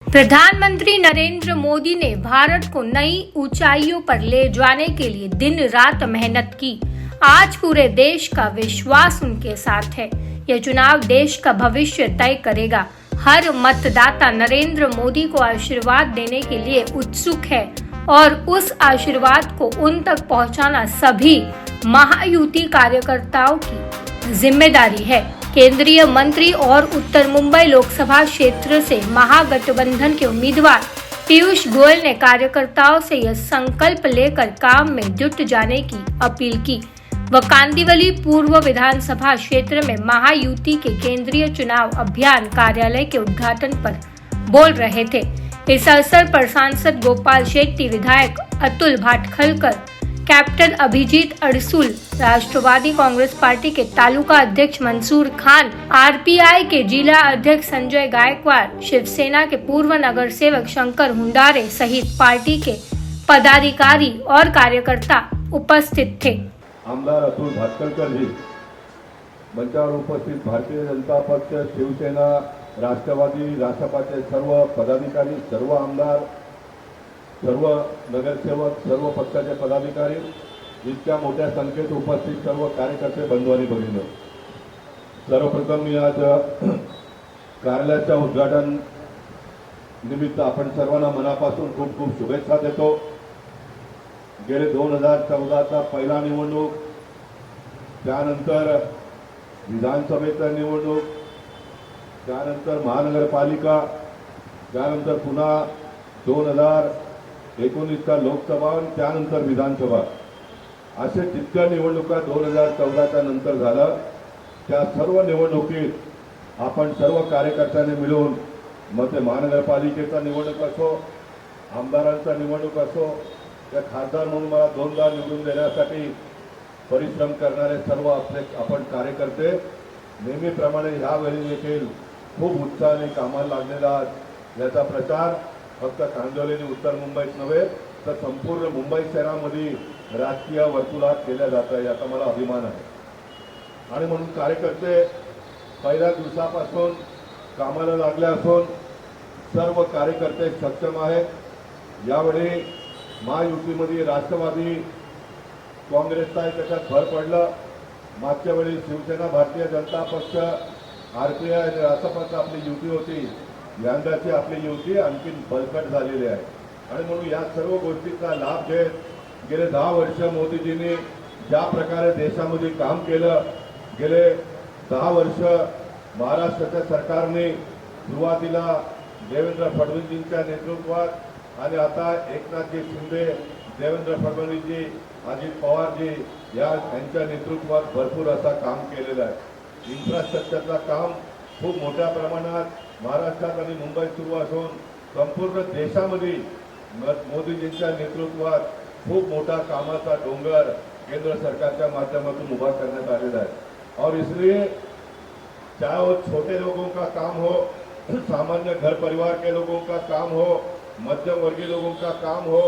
प्रधानमंत्री नरेंद्र मोदी ने भारत को नई ऊंचाइयों पर ले जाने के लिए दिन रात मेहनत की। आज पूरे देश का विश्वास उनके साथ है। यह चुनाव देश का भविष्य तय करेगा। हर मतदाता नरेंद्र मोदी को आशीर्वाद देने के लिए उत्सुक है और उस आशीर्वाद को उन तक पहुंचाना सभी महायुति कार्यकर्ताओं की जिम्मेदारी है। केंद्रीय मंत्री और उत्तर मुंबई लोकसभा क्षेत्र से महागठबंधन के उम्मीदवार पीयूष गोयल ने कार्यकर्ताओं से यह संकल्प लेकर काम में जुट जाने की अपील की। वह कांदिवली पूर्व विधानसभा क्षेत्र में महायुति के केंद्रीय चुनाव अभियान कार्यालय के उद्घाटन पर बोल रहे थे। इस अवसर पर सांसद गोपाल शेट्टी, विधायक अतुल भाटखलकर, कैप्टन अभिजीत अड़सूल, राष्ट्रवादी कांग्रेस पार्टी के तालुका अध्यक्ष मंसूर खान, आरपीआई के जिला अध्यक्ष संजय गायकवाड़, शिवसेना के पूर्व नगर सेवक शंकर हुंडारे सहित पार्टी के पदाधिकारी और कार्यकर्ता उपस्थित थे। आमदार अतुल भाटखलकर जी, मंचावर उपस्थित भारतीय जनता पक्ष, शिवसेना, राष्ट्रवादी, रासपाचे सर्व पदाधिकारी, सर्व आमदार, सर्व नगरसेवक, सर्व पक्षाचे पदाधिकारी, इतक्या मोठ्या संख्येत उपस्थित सर्व कार्यकर्ते, बंधू आणि भगिनी, सर्वप्रथम मी आज कार्यालयाच्या उद्घाटन निमित्त आपण सर्वांना मनापासून खूप खूप शुभेच्छा देतो। गेले 2014चा पहिला निवडणूक, त्यानंतर विधानसभेचा निवडणूक, त्यानंतर महानगरपालिका, त्यानंतर पुन्हा 2019चा लोकसभा आणि त्यानंतर विधानसभा, असे जितक्या निवडणुका 2014च्या नंतर झालं, त्या सर्व निवडणुकीत आपण सर्व कार्यकर्त्यांनी मिळून, मग ते महानगरपालिकेचा निवडणूक असो, आमदारांचा निवडणूक असो, त्या खासदार म्हणून मला 2दा निवडून देण्यासाठी परिश्रम करणारे सर्व आपण कार्यकर्ते नेहमीप्रमाणे यावेळी देखील खूप उत्साहाने कामाला लागलेला आहात। याचा प्रचार फक्त कांदिवली आणि उत्तर मुंबईत नव्हे तर संपूर्ण मुंबई शहरामध्ये राजकीय वर्तुळात केल्या जात आहे, याचा मला अभिमान आहे। आणि म्हणून कार्यकर्ते पहिल्या दिवसापासून कामाला लागले असून सर्व कार्यकर्ते सक्षम आहेत। यावेळी महायुतीमध्ये राष्ट्रवादी काँग्रेसचा त्याच्यात भर पडलं। मागच्या वेळी शिवसेना, भारतीय जनता पक्ष, आरपीआय आणि रासपची आपली युती होती, यंदाची आपली युती आणखी बळकट झालेली आहे। आणि म्हणून या सर्व गोष्टींचा लाभ घेत गेले 10 वर्ष मोदीजींनी ज्या प्रकारे देशामध्ये काम केलं, गेले 10 वर्ष महाराष्ट्राच्या सरकारने सुरुवातीला देवेंद्र फडणवीसजींच्या नेतृत्वात आणि आता एकनाथजी शिंदे, देवेंद्र फडणवीसजी, अजित पवारजी यांच्या नेतृत्वात भरपूर असा काम केलेलं आहे। इन्फ्रास्ट्रक्चरचं काम खूप मोठ्या प्रमाणात महाराष्ट्रात आणि मुंबईत सुरू असून संपूर्ण देशामध्ये मोदीजींच्या नेतृत्वात खूप मोठा कामाचा डोंगर केंद्र सरकारच्या माध्यमातून उभा करण्यात आलेला है। और इसलिए चाहे वो छोटे लोगों का काम हो, सामान्य घर परिवार के लोगों का काम हो, मध्यम वर्गीय लोगों का काम हो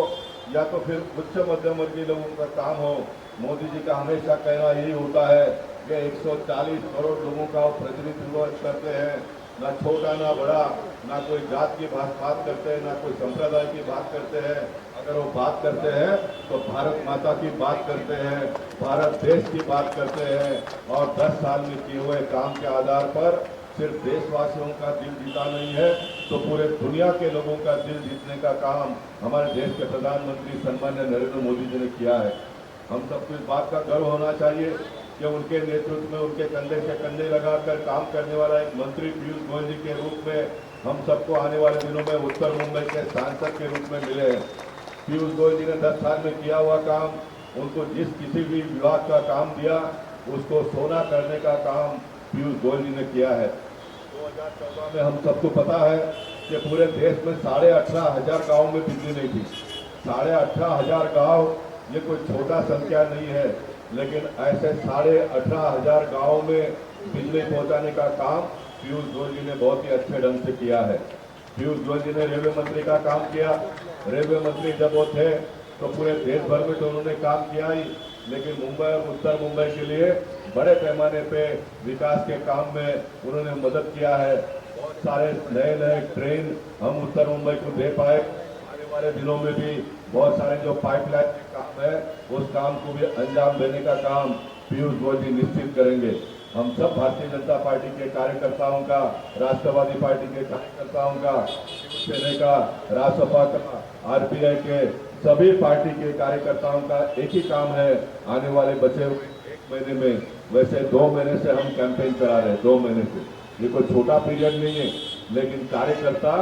या तो फिर उच्च मध्यम वर्गीय लोगों का काम हो, मोदी जी का हमेशा कहना यही होता है कि 140 करोड़ लोगों का वो प्रतिनिधित्व करते हैं। ना छोटा ना बड़ा, ना कोई जात की बात करते हैं, ना कोई संप्रदाय की बात करते हैं। अगर वो बात करते हैं तो भारत माता की बात करते हैं, भारत देश की बात करते हैं। और 10 साल में किए हुए काम के आधार पर सिर्फ देशवासियों का दिल जीता नहीं है तो पूरे दुनिया के लोगों का दिल जीतने का काम हमारे देश के प्रधानमंत्री सन्मान्य नरेंद्र मोदी जी ने किया है। हम सबको इस बात का गर्व होना चाहिए कि उनके नेतृत्व में, उनके कंधे से कंधे लगाकर काम करने वाला एक मंत्री पीयूष गोयल जी के रूप में हम सबको आने वाले दिनों में उत्तर मुंबई के सांसद के रूप में मिले हैं। पीयूष गोयल जी ने 10 साल में किया हुआ काम, उनको जिस किसी भी विभाग का काम दिया उसको सोना करने का काम पीयूष गोयल जी ने किया है। 2014 में हम सबको पता है कि पूरे देश में 18,500 गाँव में बिजली नहीं थी। 18,500 गाँव ये कोई छोटा संख्या नहीं है, लेकिन ऐसे 18,500 गाँव में बिजली पहुंचाने का काम पीयूष गोयल जी ने बहुत ही अच्छे ढंग से किया है। पीयूष गोयल जी ने रेलवे मंत्री का काम किया। रेलवे मंत्री जब वो थे तो पूरे देश भर में तो उन्होंने काम किया ही, लेकिन मुंबई और उत्तर मुंबई के लिए बड़े पैमाने पे विकास के काम में उन्होंने मदद किया है। बहुत सारे नए नए ट्रेन हम उत्तर मुंबई को दे पाए। आने वाले दिनों में भी बहुत सारे जो पाइपलाइन के काम है उस काम को भी अंजाम देने का काम पीयूष गोयल जी निश्चित करेंगे। हम सब भारतीय जनता पार्टी के कार्यकर्ताओं का, राष्ट्रवादी पार्टी के कार्यकर्ताओं का, शिवसेना का, रासपा का, आरपीआई के सभी पार्टी के कार्यकर्ताओं का एक ही काम है, आने वाले बचे हुए 1 महीने में, वैसे 2 महीने से हम कैंपेन चला रहे हैं, 2 महीने से, ये कोई छोटा पीरियड नहीं है, लेकिन कार्यकर्ता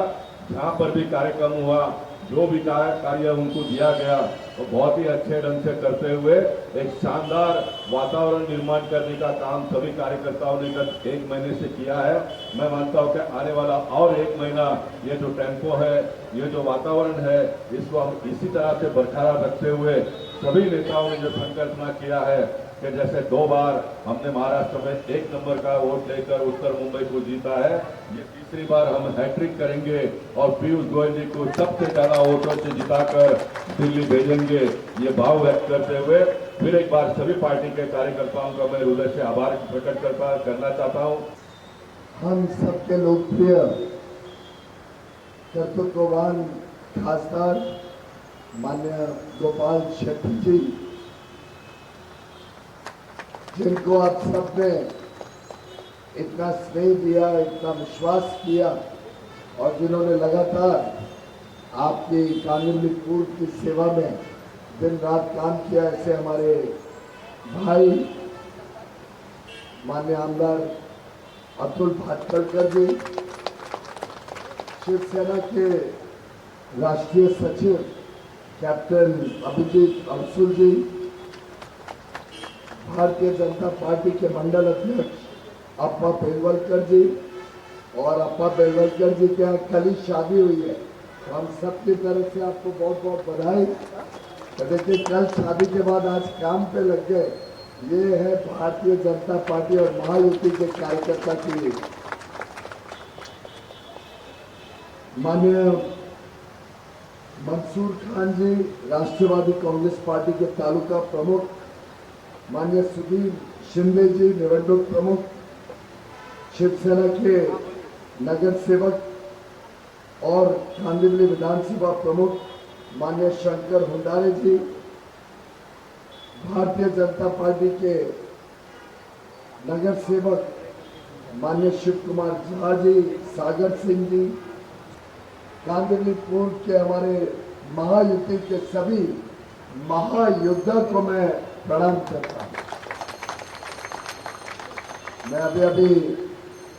जहां पर भी कार्यक्रम हुआ, जो भी कार्य उनको दिया गया वो बहुत ही अच्छे ढंग से करते हुए एक शानदार वातावरण निर्माण करने का काम सभी कार्यकर्ताओं ने गत 1 महीने से किया है। मैं मानता हूं कि आने वाला और 1 महीना ये जो टेम्पो है, ये जो वातावरण है, इसको हम इसी तरह से बरकरार रखते हुए सभी नेताओं ने जो संकल्पना किया है कि जैसे 2 बार हमने महाराष्ट्र में 1 नंबर का वोट लेकर उत्तर मुंबई को जीता है, ये तीसरी बार हम हैट्रिक करेंगे और पीयूष गोयल जी को सबसे ज्यादा वोटों से जिताकर दिल्ली भेजेंगे। ये भाव व्यक्त करते हुए फिर एक बार सभी पार्टी के कार्यकर्ताओं का मैं हृदय से आभार प्रकट करना चाहता हूँ। हम सबके लोकप्रिय कर्तृत्ववान खासदार माननीय गोपाल शेट्टी जी, जिनको आप सबने इतना स्नेह दिया, इतना विश्वास किया और जिन्होंने लगातार आपकी कानूनीपुर की सेवा में दिन रात काम किया, ऐसे हमारे भाई माननीय आमदार अतुल भाटकर जी, शिवसेना के राष्ट्रीय सचिव कैप्टन अभिजीत अरसुल जी, भारतीय जनता पार्टी के मंडल अध्यक्ष अप्पा बेलवलकर जी, और अप्पा बेलवलकर जी के यहाँ कल ही शादी हुई है, तो हम सबकी तरफ से आपको बहुत बहुत बधाई। तो देखिए, कल शादी के बाद आज काम पे लग गए, ये है भारतीय जनता पार्टी और महायुति के कार्यकर्ता की। माननीय मंसूर खान जी, राष्ट्रवादी कांग्रेस पार्टी के तालुका प्रमुख, माननीय सुधीर शिंदे जी, निवडणूक प्रमुख, शिवसेना के नगर सेवक और कांदिवली विधानसभा प्रमुख माननीय शंकर भंडारे जी, भारतीय जनता पार्टी के नगर सेवक माननीय शिव कुमार झा जी, सागर सिंह जी, कांदिवली पूर्व के हमारे महायुति के सभी महायोद्धा को मैं प्रणाम करता हूं। मैं अभी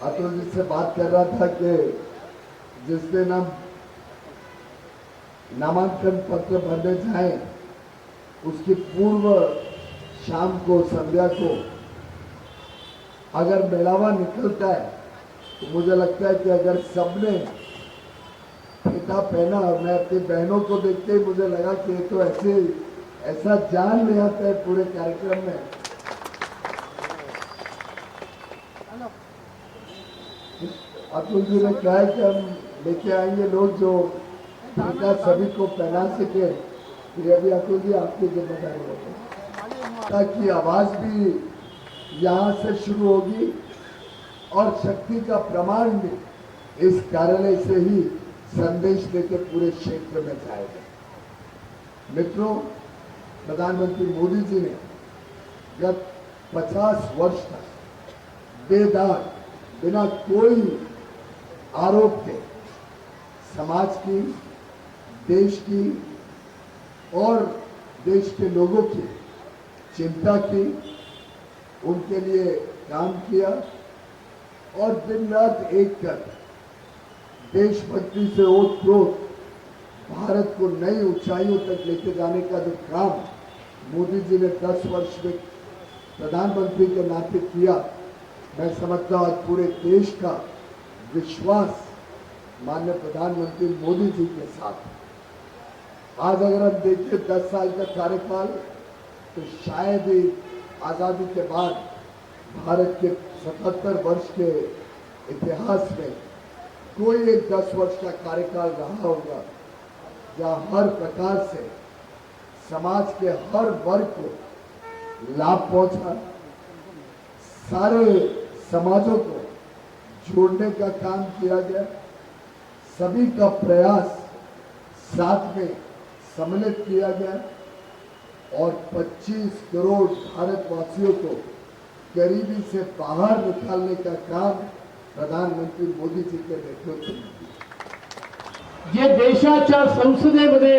अतुल जी से बात कर रहा था कि जिस दिन हम नामांकन पत्र भरने जाएं, उसकी पूर्व शाम को, संध्या को अगर मेलावा निकलता है तो मुझे लगता है कि अगर सबने फीता पहना, और मैं अपनी बहनों को देखते ही मुझे लगा कि ये तो ऐसा जान ले आता है पूरे कार्यक्रम में। अतुल जी ने कहा कि हम लेके आएंगे लोग जो फीता सभी को पहना सके। फिर अभी अतुल जी आपकी जिम्मेदारी होगी, ताकि आवाज भी यहाँ से शुरू होगी और शक्ति का प्रमाण भी इस कार्यालय से ही संदेश देकर पूरे क्षेत्र में जाएगा। मित्रों, प्रधानमंत्री मोदी जी ने गत 50 वर्ष तक बेदाग, बिना कोई आरोप के समाज की, देश की और देश के लोगों की चिंता की, उनके लिए काम किया और दिन रात एक कर देशभक्ति से ओतप्रोत भारत को नई ऊंचाइयों तक लेके जाने का जो काम मोदी जी ने 10 वर्ष में प्रधानमंत्री के नाते किया, मैं समझता हूं आज पूरे देश का विश्वास माननीय प्रधानमंत्री मोदी जी के साथ। आज अगर हम देखिए 10 साल का कार्यकाल, तो शायद ही आज़ादी के बाद भारत के 77 वर्ष के इतिहास में कोई एक 10 वर्ष का कार्यकाल रहा होगा जहाँ हर प्रकार से समाज के हर वर्ग को लाभ पहुंचा, सारे समाजों को छोड़ने का काम किया गया। सभी का प्रयास साथ में सम्मिलित किया गया और 25 करोड़ भारतवासियों को गरीबी से बाहर निकालने का काम प्रधानमंत्री मोदी जी के नेतृत्व में। जे देशाच्या संसदेमध्ये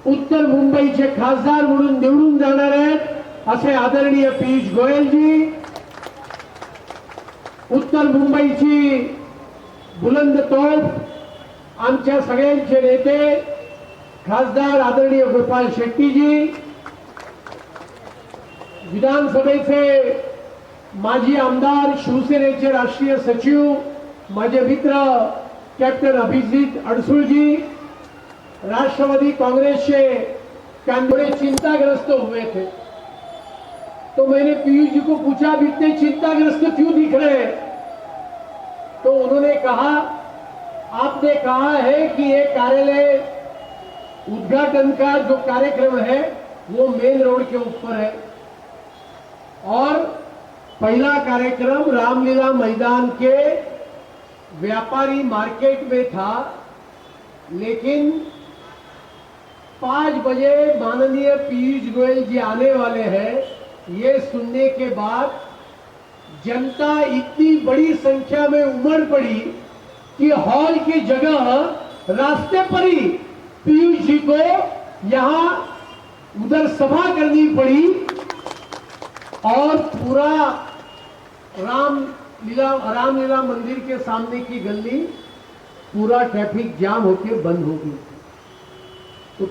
उत्तर मुंबईचे खासदार म्हणून निवडून जाणार आहेत असे आदरणीय पीयूष गोयलजी, उत्तर मुंबईची बुलंद तोफ आमच्या सगळ्यांचे नेते खासदार आदरणीय गोपाल शेट्टीजी, विधानसभेचे माजी आमदार, शिवसेनेचे राष्ट्रीय सचिव, माझे मित्र कैप्टन अभिजीत अड़सूल, राष्ट्रवादी कांग्रेस के कांदोड़े चिंताग्रस्त हुए थे। तो मैंने पीयूष जी को पूछा, अब इतने चिंताग्रस्त क्यों दिख रहे हैं? तो उन्होंने कहा, आपने कहा है कि ये कार्यालय उद्घाटन का जो कार्यक्रम है वो मेन रोड के ऊपर है और पहला कार्यक्रम रामलीला मैदान के व्यापारी मार्केट में था, लेकिन 5 बजे माननीय पीयूष गोयल जी आने वाले हैं। ये सुनने के बाद जनता इतनी बड़ी संख्या में उमड़ पड़ी कि हॉल की जगह रास्ते पर ही पीयूष जी को यहां उधर सभा करनी पड़ी और पूरा रामलीला मंदिर के सामने की गली पूरा ट्रैफिक जाम होकर बंद हो गई। तो